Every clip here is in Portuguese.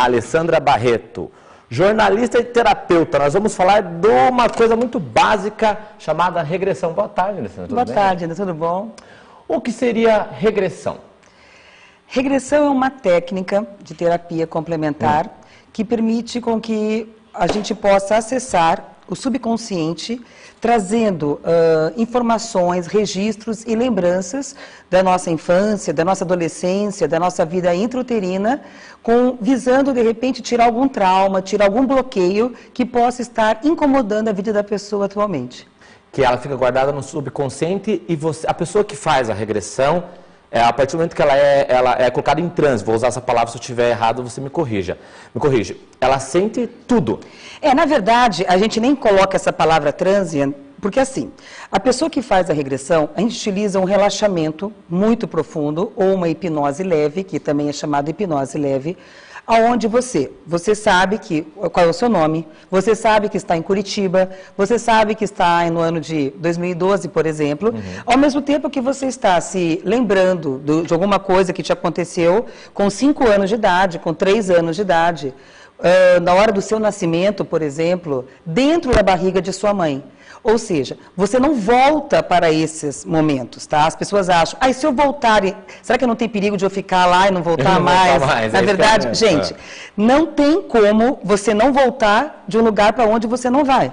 Alessandra Barreto. Jornalista e terapeuta, nós vamos falar de uma coisa muito básica chamada regressão. Boa tarde, Alessandra. Boa tarde, Ana, tudo bom? O que seria regressão? Regressão é uma técnica de terapia complementar que permite com que a gente possa acessar o subconsciente, trazendo informações, registros e lembranças da nossa infância, da nossa adolescência, da nossa vida intrauterina, visando, de repente, tirar algum trauma, tirar algum bloqueio que possa estar incomodando a vida da pessoa atualmente. Que ela fica guardada no subconsciente e a pessoa que faz a regressão, a partir do momento que ela é colocada em transe, vou usar essa palavra, se eu estiver errado, você me corrija. Ela sente tudo. Na verdade, a gente nem coloca essa palavra transe, porque assim, a pessoa que faz a regressão, a gente utiliza um relaxamento muito profundo, ou uma hipnose leve, que também é chamada hipnose leve, aonde você sabe qual é o seu nome, você sabe que está em Curitiba, você sabe que está no ano de 2012, por exemplo, ao mesmo tempo que você está se lembrando de alguma coisa que te aconteceu com 5 anos de idade, com 3 anos de idade, na hora do seu nascimento, por exemplo, dentro da barriga de sua mãe. Ou seja, você não volta para esses momentos, tá? As pessoas acham, se eu voltar, será que não tem perigo de eu ficar lá e não voltar mais? Na verdade, gente, não tem como você não voltar de um lugar para onde você não vai.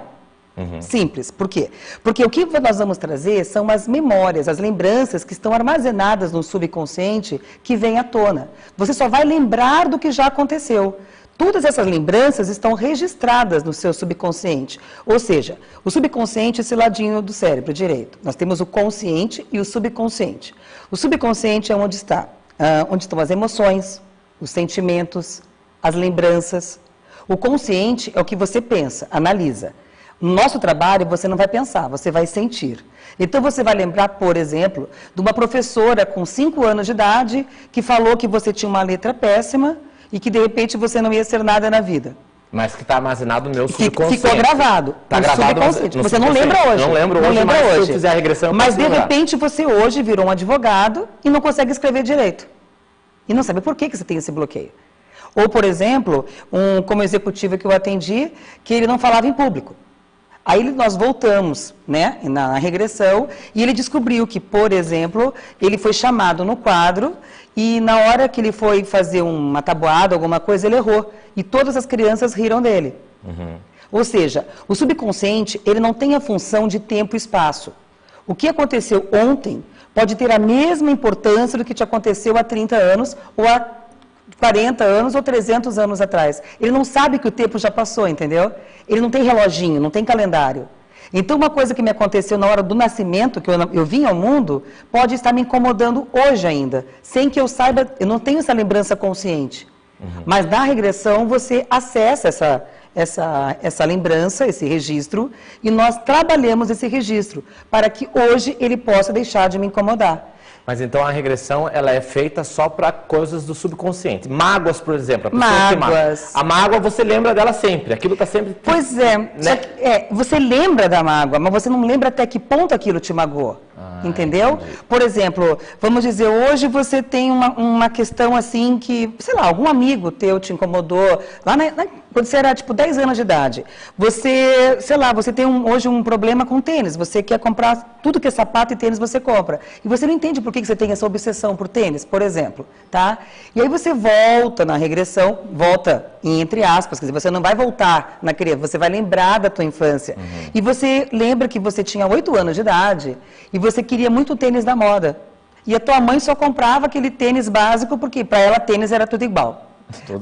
Simples. Por quê? Porque o que nós vamos trazer são as memórias, as lembranças que estão armazenadas no subconsciente que vêm à tona. Você só vai lembrar do que já aconteceu. Todas essas lembranças estão registradas no seu subconsciente. Ou seja, o subconsciente é esse ladinho do cérebro direito. Nós temos o consciente e o subconsciente. O subconsciente é onde estão as emoções, os sentimentos, as lembranças. O consciente é o que você pensa, analisa. No nosso trabalho, você não vai pensar, você vai sentir. Então, você vai lembrar, por exemplo, de uma professora com 5 anos de idade que falou que você tinha uma letra péssima e que, de repente, você não ia ser nada na vida. Mas que está armazenado no meu subconsciente. Ficou gravado. Está gravado no você não lembra hoje. Não lembro hoje, mas se eu fizer a regressão, eu Mas, de repente, você hoje virou um advogado e não consegue escrever direito. E não sabe por que você tem esse bloqueio. Ou, por exemplo, como executivo que eu atendi, que ele não falava em público. Aí nós voltamos, na regressão, e ele descobriu que, por exemplo, ele foi chamado no quadro e na hora que ele foi fazer uma tabuada, alguma coisa, ele errou. E todas as crianças riram dele. Ou seja, o subconsciente, ele não tem a função de tempo e espaço. O que aconteceu ontem pode ter a mesma importância do que te aconteceu há 30 anos, ou há 40 anos ou 300 anos atrás. Ele não sabe que o tempo já passou, entendeu? Ele não tem reloginho, não tem calendário. Então, uma coisa que me aconteceu na hora do nascimento, que eu vim ao mundo, pode estar me incomodando hoje ainda, sem que eu saiba, eu não tenho essa lembrança consciente. Mas na regressão, você acessa essa lembrança, esse registro, e nós trabalhamos esse registro, para que hoje ele possa deixar de me incomodar. Mas então a regressão, ela é feita só para coisas do subconsciente. Mágoas, por exemplo. A mágoa, você lembra dela sempre. Aquilo está sempre... Pois é. Você lembra da mágoa, mas você não lembra até que ponto aquilo te magoou. Entendeu? Entendi. Por exemplo, vamos dizer, hoje você tem uma questão assim que, sei lá, algum amigo teu te incomodou, lá quando você era tipo 10 anos de idade. Você, sei lá, você tem hoje um problema com tênis, você quer comprar tudo que é sapato e tênis você compra. E você não entende por que você tem essa obsessão por tênis, por exemplo, tá? E aí você volta na regressão, volta entre aspas, quer dizer, você não vai voltar na criança, você vai lembrar da tua infância. E você lembra que você tinha 8 anos de idade e você queria muito tênis da moda. E a tua mãe só comprava aquele tênis básico porque para ela tênis era tudo igual.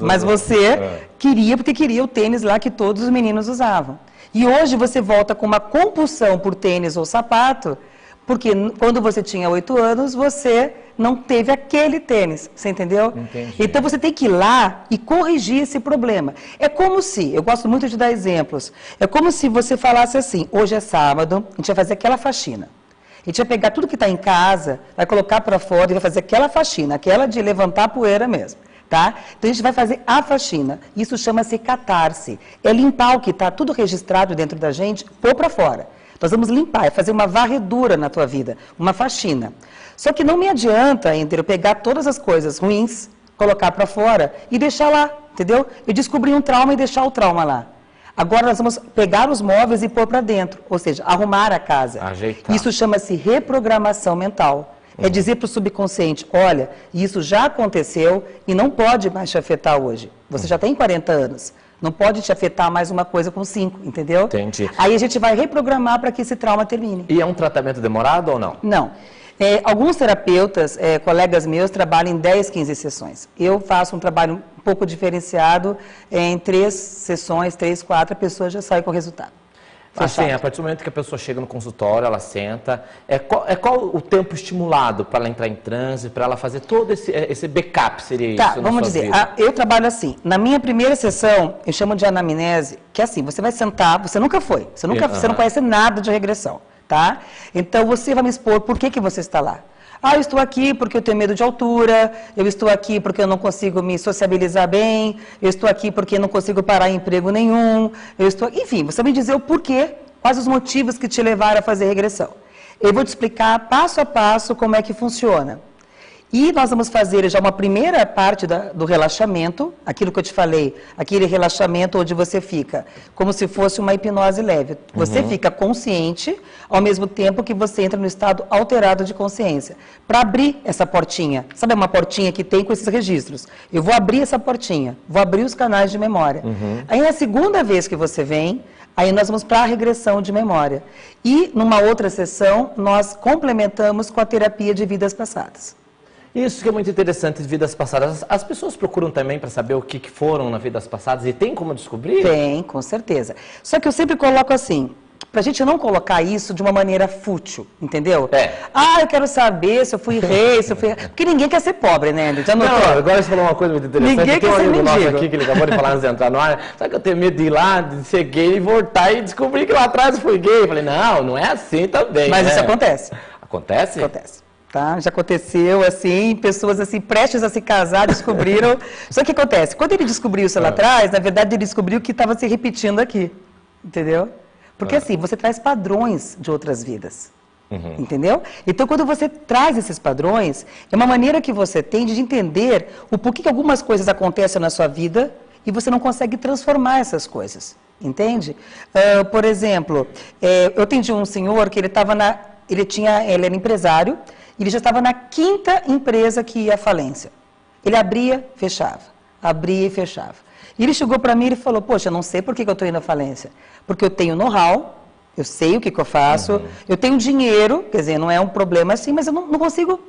Mas você queria porque queria o tênis lá que todos os meninos usavam. E hoje você volta com uma compulsão por tênis ou sapato, porque quando você tinha 8 anos, você não teve aquele tênis, você entendeu? Entendi. Então você tem que ir lá e corrigir esse problema. É como se, eu gosto muito de dar exemplos, é como se você falasse assim, hoje é sábado, a gente vai fazer aquela faxina. A gente vai pegar tudo que está em casa, vai colocar para fora e vai fazer aquela faxina, aquela de levantar a poeira mesmo. Tá? Então, a gente vai fazer a faxina. Isso chama-se catarse. É limpar o que está tudo registrado dentro da gente, pôr para fora. Nós vamos limpar, é fazer uma varredura na tua vida, uma faxina. Só que não me adianta, Enter, eu pegar todas as coisas ruins, colocar para fora e deixar lá. entendeu? Eu descobri um trauma e deixar o trauma lá. Agora nós vamos pegar os móveis e pôr para dentro, ou seja, arrumar a casa. Ajeitar. Isso chama-se reprogramação mental. É dizer para o subconsciente, olha, isso já aconteceu e não pode mais te afetar hoje. Você já tem 40 anos, não pode te afetar mais uma coisa com 5, entendeu? Entendi. Aí a gente vai reprogramar para que esse trauma termine. E é um tratamento demorado ou não? Não. Alguns terapeutas, colegas meus, trabalham em 10, 15 sessões. Eu faço um trabalho um pouco diferenciado, em 3 sessões, 3, 4, a pessoa já sai com o resultado. Assim, a partir do momento que a pessoa chega no consultório, ela senta, qual o tempo estimulado para ela entrar em transe, para ela fazer todo esse backup, seria isso? Tá, vamos dizer, eu trabalho assim, na minha primeira sessão, eu chamo de anamnese, que é assim, você vai sentar, você nunca foi, você não conhece nada de regressão, tá? Então você vai me expor por que você está lá. Ah, eu estou aqui porque eu tenho medo de altura, eu estou aqui porque eu não consigo me sociabilizar bem, eu estou aqui porque eu não consigo parar em emprego nenhum, enfim, você vai me dizer o porquê, quais os motivos que te levaram a fazer regressão. Eu vou te explicar passo a passo como é que funciona. E nós vamos fazer já uma primeira parte do relaxamento, aquilo que eu te falei, aquele relaxamento onde você fica como se fosse uma hipnose leve. Você fica consciente, ao mesmo tempo que você entra no estado alterado de consciência. Para abrir essa portinha, sabe uma portinha que tem com esses registros? Eu vou abrir essa portinha, vou abrir os canais de memória. Aí na segunda vez que você vem, aí nós vamos para a regressão de memória. E numa outra sessão, nós complementamos com a terapia de vidas passadas. Isso que é muito interessante de vidas passadas. As pessoas procuram também para saber o que foram nas vidas passadas e tem como descobrir? Tem, com certeza. Só que eu sempre coloco assim, para a gente não colocar isso de uma maneira fútil, entendeu? Ah, eu quero saber se eu fui rei, se eu fui... Porque ninguém quer ser pobre, né? Já não, agora você falou uma coisa muito interessante. Ninguém tem um quer ser amigo nosso mendigo. aqui que ele acabou de falar antes de entrar no ar. Sabe que eu tenho medo de ir lá, de ser gay e voltar e descobrir que lá atrás eu fui gay? Eu falei, não é assim também. Mas né? isso acontece. Acontece? Acontece. Tá? Já aconteceu, assim, pessoas assim, prestes a se casar, descobriram. Só que acontece, quando ele descobriu isso lá atrás, na verdade ele descobriu que estava se repetindo aqui, entendeu? Porque assim, você traz padrões de outras vidas, entendeu? Então quando você traz esses padrões, é uma maneira que você tem de entender o porquê que algumas coisas acontecem na sua vida e você não consegue transformar essas coisas, entende? Por exemplo, eu atendi um senhor que ele era empresário, ele já estava na 5ª empresa que ia à falência. Ele abria, fechava. Abria e fechava. E ele chegou para mim e falou, poxa, eu não sei por que eu estou indo à falência. Porque eu tenho know-how, eu sei o que eu faço, eu tenho dinheiro, quer dizer, não é um problema assim, mas eu não consigo...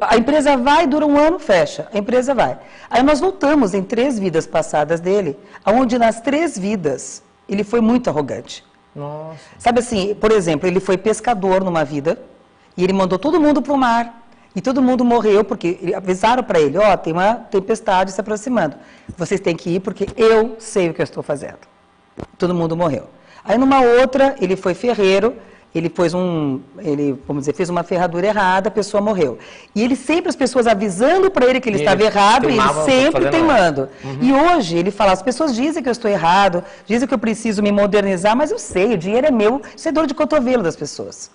a empresa vai, dura um ano, fecha. A empresa vai. Aí nós voltamos em 3 vidas passadas dele, onde nas 3 vidas ele foi muito arrogante. Nossa. Sabe assim, por exemplo, ele foi pescador numa vida... E ele mandou todo mundo para o mar. E todo mundo morreu, porque avisaram para ele, tem uma tempestade se aproximando. Vocês têm que ir, porque eu sei o que eu estou fazendo. Todo mundo morreu. Aí numa outra, ele foi ferreiro, fez uma ferradura errada, a pessoa morreu. E ele sempre, as pessoas avisando para ele que ele estava errado, e ele sempre teimando. E hoje ele fala, as pessoas dizem que eu estou errado, dizem que eu preciso me modernizar, mas eu sei, o dinheiro é meu, isso é dor de cotovelo das pessoas.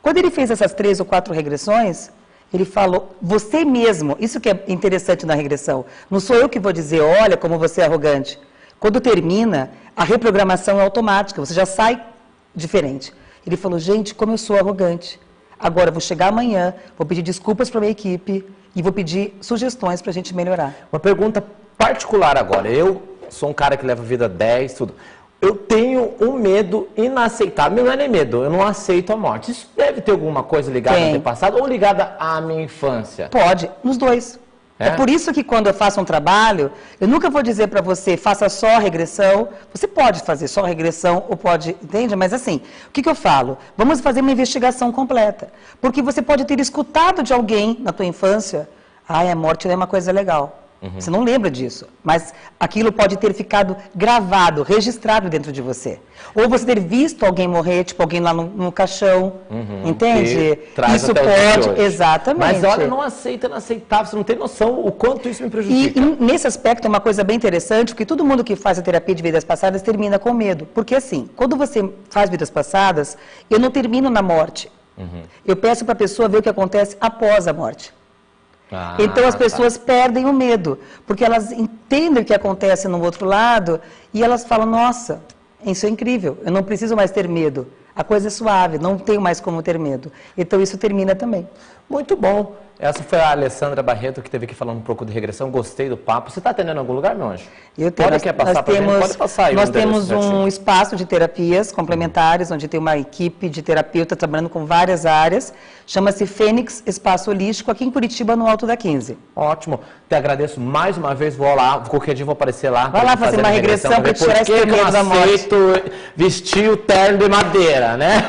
Quando ele fez essas 3 ou 4 regressões, ele falou, você mesmo, isso que é interessante na regressão, não sou eu que vou dizer, olha como você é arrogante. Quando termina, a reprogramação é automática, você já sai diferente. Ele falou, gente, como eu sou arrogante. Agora, eu vou chegar amanhã, vou pedir desculpas para a minha equipe e vou pedir sugestões para a gente melhorar. Uma pergunta particular agora. Eu sou um cara que leva vida 10, tudo. Eu tenho um medo inaceitável, não é nem medo, eu não aceito a morte. Isso deve ter alguma coisa ligada ao passado ou ligada à minha infância? Pode, nos dois. É por isso que quando eu faço um trabalho, eu nunca vou dizer para você, faça só a regressão. Você pode fazer só a regressão ou pode, entende? Mas assim, o que eu falo? Vamos fazer uma investigação completa. Porque você pode ter escutado de alguém na tua infância, a morte não é uma coisa legal. Você não lembra disso, mas aquilo pode ter ficado gravado, registrado dentro de você. Ou você ter visto alguém morrer, tipo alguém lá no caixão, entende? Isso pode, exatamente. Mas olha, não aceita, inaceitável, você não tem noção o quanto isso me prejudica. E nesse aspecto é uma coisa bem interessante, porque todo mundo que faz a terapia de vidas passadas termina com medo. Porque assim, quando você faz vidas passadas, eu não termino na morte. Eu peço para a pessoa ver o que acontece após a morte. Então as pessoas perdem o medo, porque elas entendem o que acontece no outro lado e elas falam, nossa, isso é incrível, eu não preciso mais ter medo. A coisa é suave, não tenho mais como ter medo. Então isso termina também. Muito bom. Essa foi a Alessandra Barreto, que esteve aqui falando um pouco de regressão. Gostei do papo. Você está atendendo em algum lugar, meu anjo? Eu tenho. Pode passar para gente? Pode passar aí. Nós temos um espaço de terapias complementares, onde tem uma equipe de terapeuta trabalhando com várias áreas. Chama-se Fênix Espaço Holístico, aqui em Curitiba, no Alto da 15. Ótimo. Te agradeço mais uma vez. Vou lá, qualquer dia vou aparecer lá. Vai lá fazer uma regressão para tirar esse medo da morte. Vestir o terno de madeira, né?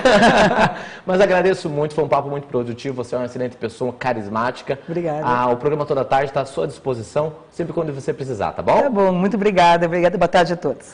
Mas agradeço muito, foi um papo muito produtivo. Você é uma excelente pessoa, carismática. Obrigada. O programa Toda Tarde está à sua disposição, sempre quando você precisar, tá bom? Tá bom, muito obrigada. Obrigada, boa tarde a todos.